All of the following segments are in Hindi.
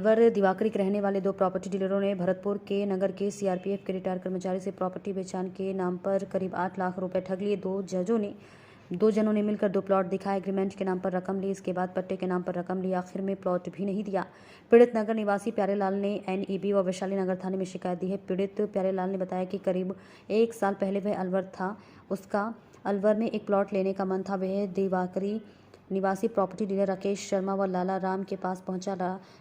अलवर दिवाकरी के रहने वाले दो प्रॉपर्टी डीलरों ने भरतपुर के नगर के सीआरपीएफ के रिटायर्ड कर्मचारी से प्रॉपर्टी बेचान के नाम पर करीब 8 लाख रुपए ठग लिए। दो जनों ने मिलकर दो प्लॉट दिखाए, एग्रीमेंट के नाम पर रकम ली, इसके बाद पट्टे के नाम पर रकम ली, आखिर में प्लॉट भी नहीं दिया। पीड़ित नगर निवासी प्यारेलाल ने एनईबी व वैशाली नगर थाने में शिकायत दी है। पीड़ित प्यारेलाल ने बताया कि करीब 1 साल पहले वह अलवर था, उसका अलवर में एक प्लॉट लेने का मन था। वह दिवाकरी निवासी प्रॉपर्टी डीलर राकेश शर्मा व लाला राम के पास पहुंचा।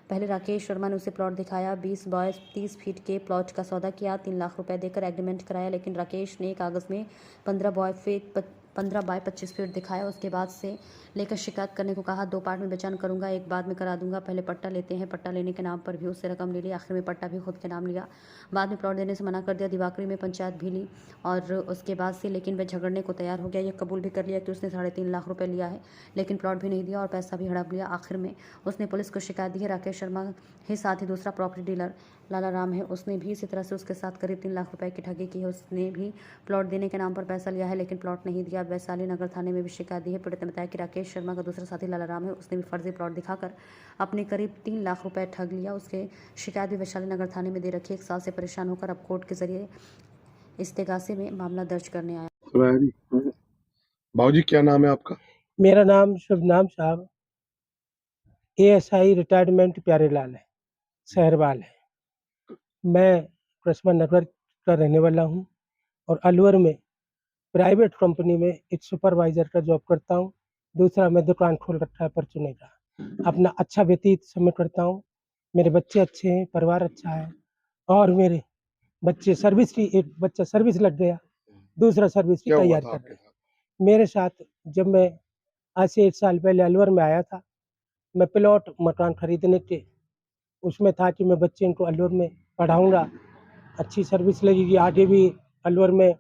पहले राकेश शर्मा ने उसे प्लॉट दिखाया, 20 बाय 30 फीट के प्लॉट का सौदा किया, 3 लाख रुपए देकर एग्रीमेंट कराया, लेकिन राकेश ने कागज में 15 बाय 25 फीट दिखाया। उसके बाद से लेकर शिकायत करने को कहा, 2 पार्ट में बेचान करूंगा, एक बाद में करा दूंगा, पहले पट्टा लेते हैं। पट्टा लेने के नाम पर भी उससे रकम ले ली, आखिर में पट्टा भी खुद के नाम लिया, बाद में प्लॉट देने से मना कर दिया। दिवाकरी में पंचायत भी ली और उसके बाद से लेकिन वह झगड़ने को तैयार हो गया। ये कबूल भी कर लिया कि उसने 3.5 लाख रुपए लिया है, लेकिन प्लॉट भी नहीं दिया और पैसा भी हड़प लिया। आखिर में उसने पुलिस को शिकायत दी है। राकेश शर्मा के साथ ही दूसरा प्रॉपर्टी डीलर लाला राम है, उसने भी इसी तरह से उसके साथ करीब 3 लाख रुपए की ठगी की है। उसने भी प्लॉट देने के नाम पर पैसा लिया है, लेकिन प्लॉट नहीं दिया। वैशाली नगर थाने में भी शिकायत दी है। पीड़ित ने बताया कि राकेश शर्मा का दूसरा साथी लाला राम है, उसने भी फर्जी प्लॉट दिखाकर अपने करीब 3 लाख रुपए ठग लिया। उसके शिकायत भी वैशाली नगर थाने में दे रखी है। 1 साल से परेशान होकर अब कोर्ट के जरिए इस्तेगासे में मामला दर्ज करने आया। बाबूजी क्या नाम है आपका? मेरा नाम शुभनाम साहब एएसआई रिटायरमेंट प्यारेलाल है, शहरवाल है। मैं कस्बा नगर का रहने वाला हूँ और अलवर में प्राइवेट कंपनी में एक सुपरवाइजर का जॉब करता हूँ। दूसरा मैं दुकान खोल रखा है परचूने का। अपना अच्छा व्यतीत समय करता हूँ। मेरे बच्चे अच्छे हैं, परिवार अच्छा है और मेरे बच्चे सर्विस की, एक बच्चा सर्विस लग गया, दूसरा सर्विस की तैयारी कर रहा है। मेरे साथ जब मैं आज से 1 साल पहले अलवर में आया था, मैं प्लॉट मकान खरीदने के उसमें था कि मैं बच्चे को अलवर में पढ़ाऊंगा, अच्छी सर्विस लगेगी, आगे भी अलवर में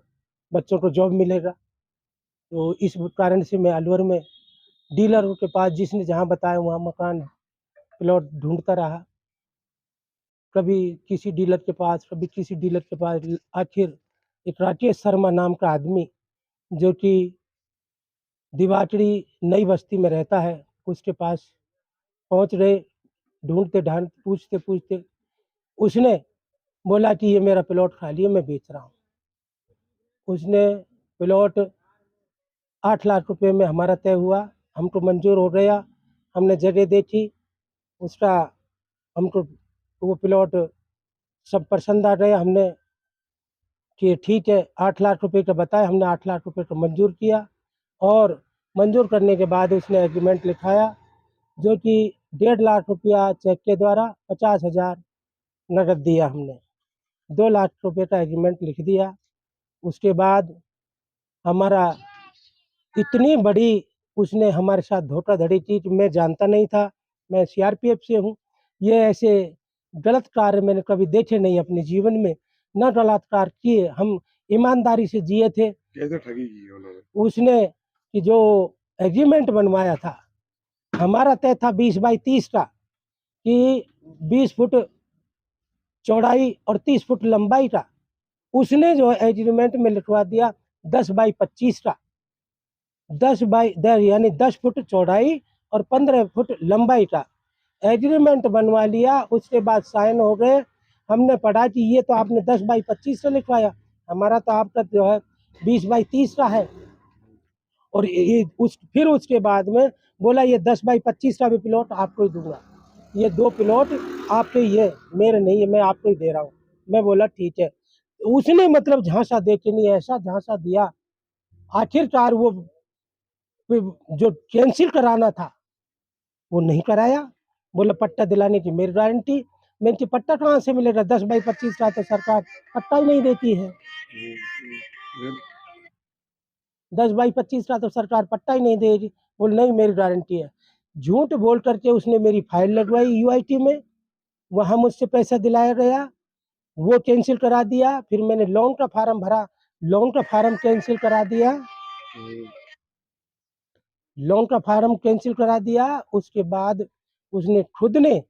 बच्चों को जॉब मिलेगा। तो इस कारण से मैं अलवर में डीलरों के पास जिसने जहाँ बताया वहाँ मकान प्लॉट ढूंढता रहा, कभी किसी डीलर के पास, कभी किसी डीलर के पास। आखिर एक राकेश शर्मा नाम का आदमी जो कि दिवाकरी नई बस्ती में रहता है, उसके पास पहुँच गए। ढूंढते पूछते पूछते उसने बोला कि ये मेरा प्लॉट खाली है, मैं बेच रहा हूँ। उसने प्लॉट 8 लाख रुपए में हमारा तय हुआ, हमको मंजूर हो गया। हमने जगह देखी, उसका हमको वो प्लॉट सब पसंद आ गया। हमने कि ठीक है 8 लाख रुपए का बताया, हमने 8 लाख रुपए को मंजूर किया और मंजूर करने के बाद उसने एग्रीमेंट लिखाया जो कि 1.5 लाख रुपया चेक के द्वारा 50,000 नगद दिया। हमने 2 लाख रुपए का एग्रीमेंट लिख दिया। उसके बाद हमारा इतनी बड़ी उसने हमारे साथ धोखाधड़ी की कि मैं जानता नहीं था। मैं सीआरपीएफ से हूँ। ये ऐसे गलत कार्य मैंने कभी देखे नहीं अपने जीवन में, न गलत कार्य किए, हम ईमानदारी से जिए थे। कैसे ठगी की उन्होंने? उसने कि जो एग्रीमेंट बनवाया था, हमारा तय था 20 बाई 30 का, कि 20 फुट चौड़ाई और 30 फुट लंबाई का। उसने जो एग्रीमेंट में लिखवा दिया 10 बाई 25 का, 10 यानी 10 फुट चौड़ाई और 15 फुट लंबाई का एग्रीमेंट बनवा लिया। उसके बाद साइन हो गए। हमने पढ़ा कि ये तो आपने 10 बाई 25 का लिखवाया, हमारा तो आपका जो है 20 बाई 30 का है। और ये फिर उसके बाद में बोला ये 10 बाई 25 का भी प्लॉट आपको ही दूंगा, ये 2 प्लॉट आपके, ये मेरे नहीं है, मैं आपको ही दे रहा हूँ। मैं बोला ठीक है। उसने मतलब झांसा दे के नहीं, ऐसा झांसा दिया। आखिरकार वो जो कैंसिल कराना था वो नहीं कराया। बोला पट्टा दिलाने की मेरी गारंटी। मैं कि पट्टा कहाँ से मिलेगा, 10 बाई 25 का तो सरकार पट्टा ही नहीं देती है। 10 बाई 25 का तो सरकार पट्टा ही नहीं देगी। बोले नहीं मेरी गारंटी है। झूठ बोल करके उसने मेरी फाइल लगवाई यूआईटी में, वहाँ मुझसे पैसा दिलाया गया, वो कैंसिल करा दिया। फिर मैंने लोन का फार्म भरा, लोन का फार्म कैंसिल करा दिया, लोन का फार्म कैंसिल करा दिया। उसके बाद उसने खुद ने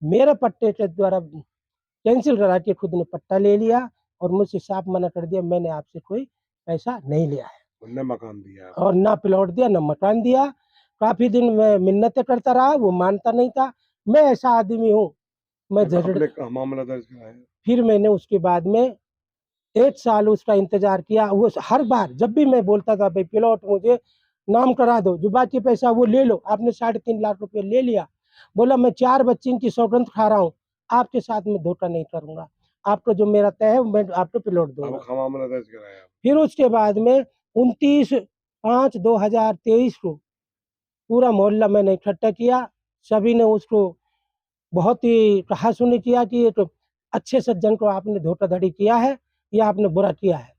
मेरे पट्टे के द्वारा कैंसिल करा के खुद ने पट्टा ले लिया और मुझसे साफ मना कर दिया, मैंने आपसे कोई पैसा नहीं लिया है। न मकान दिया और ना प्लॉट दिया, ना मकान दिया। काफी दिन मैं मिन्नतें करता रहा, वो मानता नहीं था। मैं ऐसा आदमी हूँ मैं आपने झगड़े मामला दर्ज कराया? फिर मैंने उसके बाद में 1 साल उसका इंतज़ार किया। वो हर बार जब भी मैं बोलता था भाई प्लॉट मुझे नाम करा दो, जो बाकी पैसा वो ले लो, आपने 3.5 लाख रुपए ले लिया। बोला मैं 4 बच्चे की सौगंध खा रहा हूँ, आपके साथ में धोखा नहीं करूँगा। आपको जो मेरा तय है मैं आपको प्लॉट दूँगा। अब मामला दर्ज कराया? फिर उसके बाद में 29/5/2023 को पूरा मोहल्ला मैंने इकट्ठा किया। सभी ने उसको बहुत ही कहा-सुनी किया कि एक अच्छे सज्जन को आपने धोखाधड़ी किया है, या आपने बुरा किया है।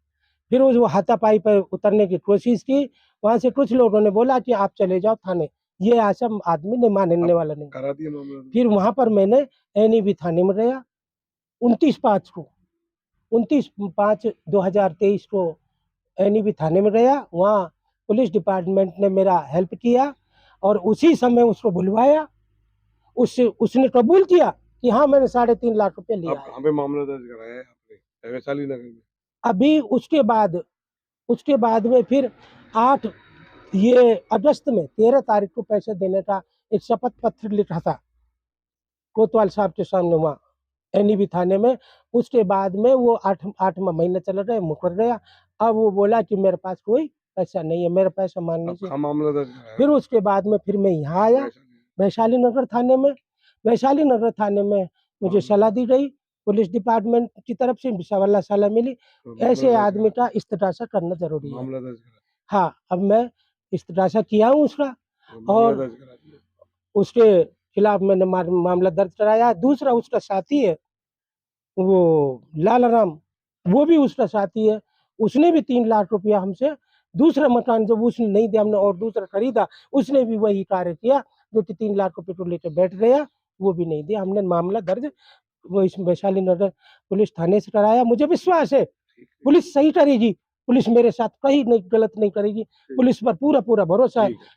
फिर वो हाथापाई पर उतरने की कोशिश की। वहाँ से कुछ लोगों ने बोला कि आप चले जाओ थाने। ये ऐसा आदमी नहीं मानने वाला नहीं। करा दिया मामला? फिर वहाँ पर मैंने एनईबी थाने में गया 29/5/2023 को एनईबी थाने में गया। वहाँ पुलिस डिपार्टमेंट ने मेरा हेल्प किया और उसी समय उसको बुलवाया। उसने कबूल किया कि हाँ मैंने 3.5 लाख रुपए लिया अब है। कहाँ पे मामला दर्ज कराया है आपने? वैशाली नगर में? अभी उसके बाद में फिर 8 ये अगस्त में 13 तारीख को पैसे देने का एक शपथ पत्र लिखा था कोतवाल साहब के सामने वहाँ एनईबी थाने में। उसके बाद में वो 8वां महीना चला गया, मुकर गया। अब वो बोला कि मेरे पास कोई पैसा नहीं है, मेरा पैसा मांगने अब से। कहाँ मामला दर्ज कराया? फिर उसके बाद में फिर मैं यहाँ आया वैशाली नगर थाने में। वैशाली नगर थाने में मुझे सलाह दी गई पुलिस डिपार्टमेंट की तरफ से, सलाह मिली ऐसे आदमी का इस्तगासा करना जरूरी है। मामला दर्ज करा? हाँ, अब मैं इस्तगासा किया हूँ उसका मामला और दर्ज करा दिया? उसके खिलाफ मैंने मामला दर्ज कराया। दूसरा उसका साथी है वो लालाराम, वो भी उसका साथी है। उसने भी 3 लाख रुपया हमसे दूसरा मकान जब उसने नहीं दिया हमने और दूसरा खरीदा, उसने भी वही कार्य किया जो कि 3 लाख रुपए को लेकर बैठ गया, वो भी नहीं दिया। हमने मामला दर्ज वो इस वैशाली नगर पुलिस थाने से कराया। मुझे विश्वास है पुलिस सही करेगी, पुलिस मेरे साथ कहीं नहीं गलत नहीं करेगी, पुलिस पर पूरा भरोसा है।